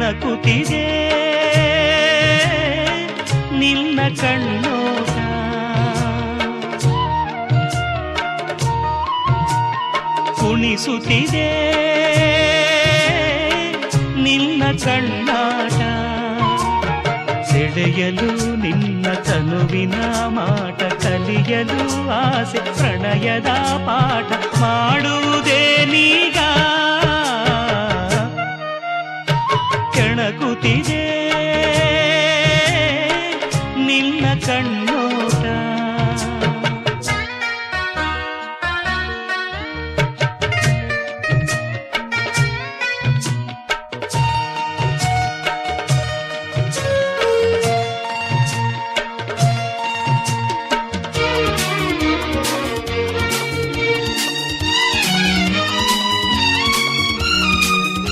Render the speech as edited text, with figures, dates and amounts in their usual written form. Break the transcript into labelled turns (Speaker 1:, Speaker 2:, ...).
Speaker 1: ಕೆಣಕುತ್ತಿದೆ ನಿನ್ನ ಕಣ್ಣೋಟ, ಕುಣಿಸುತ್ತಿದೆ ನಿನ್ನ ಕಣ್ಣಾಟ, ಸೆಳೆಯಲು ನಿನ್ನ ತನುವಿನ ಮಾಟ, ಕಲಿಯಲು ಆಸೆ ಪ್ರಣಯದ ಪಾಠ ಮಾಡುವುದೇನೀಗ, ಕೆಣಕುತ್ತಿದೆ